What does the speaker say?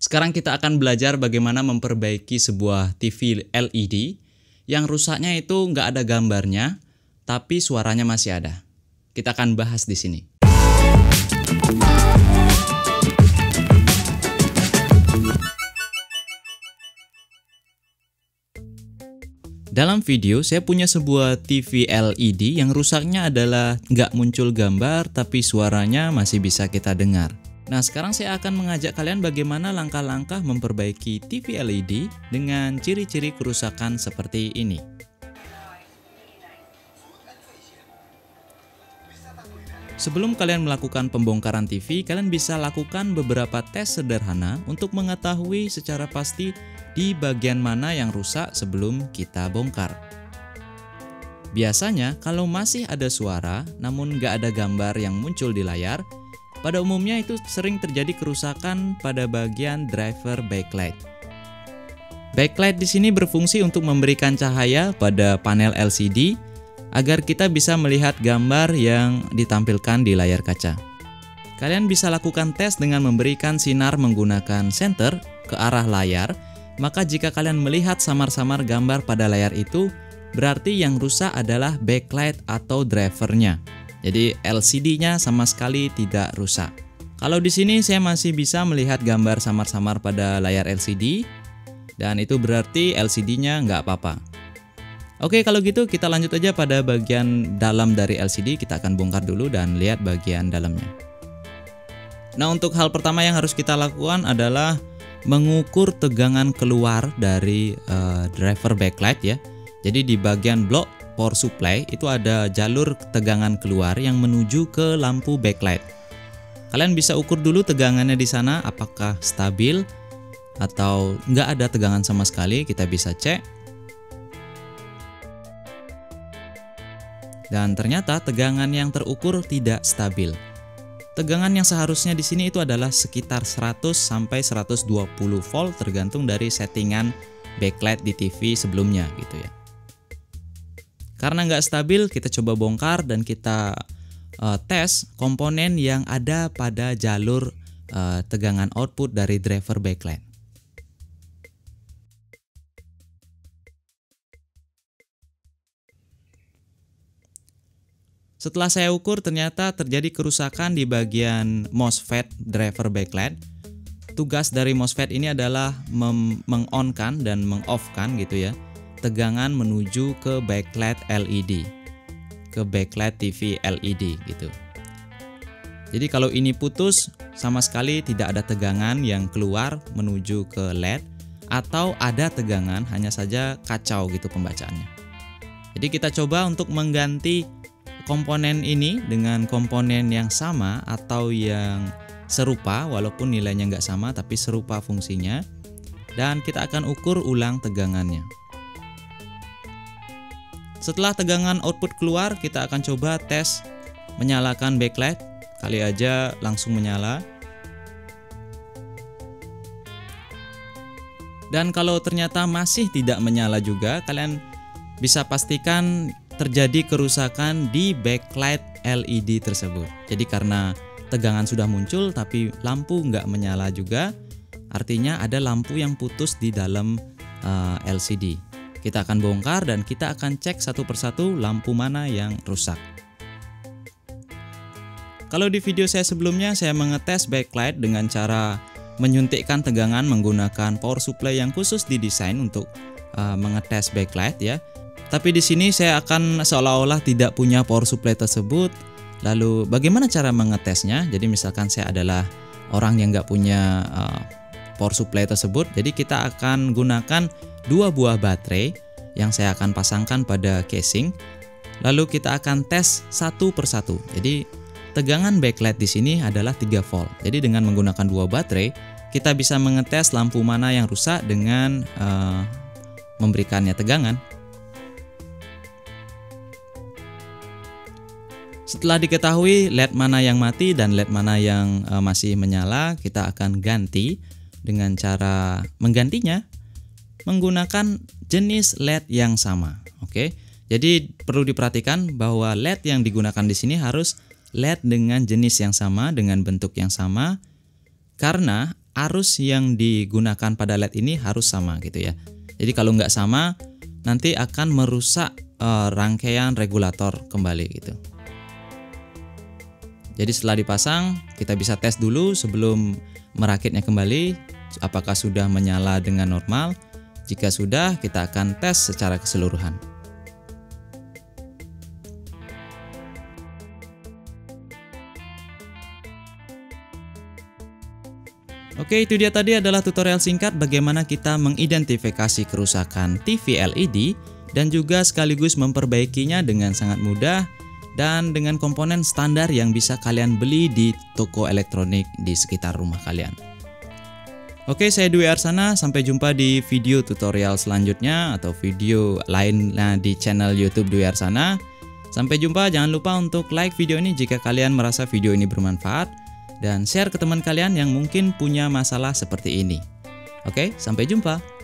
Sekarang kita akan belajar bagaimana memperbaiki sebuah TV LED yang rusaknya itu nggak ada gambarnya, tapi suaranya masih ada. Kita akan bahas di sini. Dalam video, saya punya sebuah TV LED yang rusaknya adalah nggak muncul gambar, tapi suaranya masih bisa kita dengar. Nah, sekarang saya akan mengajak kalian bagaimana langkah-langkah memperbaiki TV LED dengan ciri-ciri kerusakan seperti ini. Sebelum kalian melakukan pembongkaran TV, kalian bisa lakukan beberapa tes sederhana untuk mengetahui secara pasti di bagian mana yang rusak sebelum kita bongkar. Biasanya, kalau masih ada suara namun nggak ada gambar yang muncul di layar, pada umumnya itu sering terjadi kerusakan pada bagian driver backlight. Backlight di sini berfungsi untuk memberikan cahaya pada panel LCD agar kita bisa melihat gambar yang ditampilkan di layar kaca. Kalian bisa lakukan tes dengan memberikan sinar menggunakan senter ke arah layar, maka jika kalian melihat samar-samar gambar pada layar itu, berarti yang rusak adalah backlight atau drivernya. Jadi LCD-nya sama sekali tidak rusak. Kalau di sini saya masih bisa melihat gambar samar-samar pada layar LCD, dan itu berarti LCD-nya nggak apa-apa. Oke, kalau gitu kita lanjut aja pada bagian dalam dari LCD. Kita akan bongkar dulu dan lihat bagian dalamnya. Nah, untuk hal pertama yang harus kita lakukan adalah mengukur tegangan keluar dari driver backlight ya. Jadi di bagian blok power supply itu ada jalur tegangan keluar yang menuju ke lampu backlight. Kalian bisa ukur dulu tegangannya di sana apakah stabil atau nggak ada tegangan sama sekali. Kita bisa cek. Dan ternyata tegangan yang terukur tidak stabil. Tegangan yang seharusnya di sini itu adalah sekitar 100 sampai 120 volt tergantung dari settingan backlight di TV sebelumnya gitu ya. Karena nggak stabil, kita coba bongkar dan kita tes komponen yang ada pada jalur tegangan output dari driver backlight. Setelah saya ukur, ternyata terjadi kerusakan di bagian MOSFET driver backlight. Tugas dari MOSFET ini adalah meng-on-kan dan meng-off-kan gitu ya, tegangan menuju ke backlight LED, ke backlight TV LED gitu. Jadi kalau ini putus, sama sekali tidak ada tegangan yang keluar menuju ke LED, atau ada tegangan hanya saja kacau gitu pembacaannya. Jadi kita coba untuk mengganti komponen ini dengan komponen yang sama atau yang serupa, walaupun nilainya nggak sama tapi serupa fungsinya, dan kita akan ukur ulang tegangannya. Setelah tegangan output keluar, kita akan coba tes menyalakan backlight. Kali aja langsung menyala. Dan kalau ternyata masih tidak menyala juga, kalian bisa pastikan terjadi kerusakan di backlight LED tersebut. Jadi karena tegangan sudah muncul tapi lampu nggak menyala juga, artinya ada lampu yang putus di dalam LCD. Kita akan bongkar dan kita akan cek satu persatu lampu mana yang rusak. Kalau di video saya sebelumnya, saya mengetes backlight dengan cara menyuntikkan tegangan menggunakan power supply yang khusus didesain untuk mengetes backlight ya. Tapi di sini saya akan seolah-olah tidak punya power supply tersebut. Lalu bagaimana cara mengetesnya? Jadi misalkan saya adalah orang yang nggak punya power supply tersebut, jadi kita akan gunakan 2 buah baterai yang saya akan pasangkan pada casing. Lalu kita akan tes satu persatu. Jadi tegangan backlight di sini adalah 3 volt. Jadi dengan menggunakan 2 baterai, kita bisa mengetes lampu mana yang rusak dengan memberikannya tegangan. Setelah diketahui LED mana yang mati dan LED mana yang masih menyala, kita akan ganti dengan cara menggantinya menggunakan jenis LED yang sama. Oke. Jadi perlu diperhatikan bahwa LED yang digunakan di sini harus LED dengan jenis yang sama, dengan bentuk yang sama, karena arus yang digunakan pada LED ini harus sama gitu ya. Jadi kalau nggak sama nanti akan merusak rangkaian regulator kembali gitu. Jadi setelah dipasang kita bisa tes dulu sebelum merakitnya kembali apakah sudah menyala dengan normal. Jika sudah, kita akan tes secara keseluruhan. Oke, itu dia tadi adalah tutorial singkat bagaimana kita mengidentifikasi kerusakan TV LED dan juga sekaligus memperbaikinya dengan sangat mudah dan dengan komponen standar yang bisa kalian beli di toko elektronik di sekitar rumah kalian. Oke, saya Dwi Arsana, sampai jumpa di video tutorial selanjutnya atau video lainnya di channel YouTube Dwi Arsana. Sampai jumpa, jangan lupa untuk like video ini jika kalian merasa video ini bermanfaat. Dan share ke teman kalian yang mungkin punya masalah seperti ini. Oke, sampai jumpa.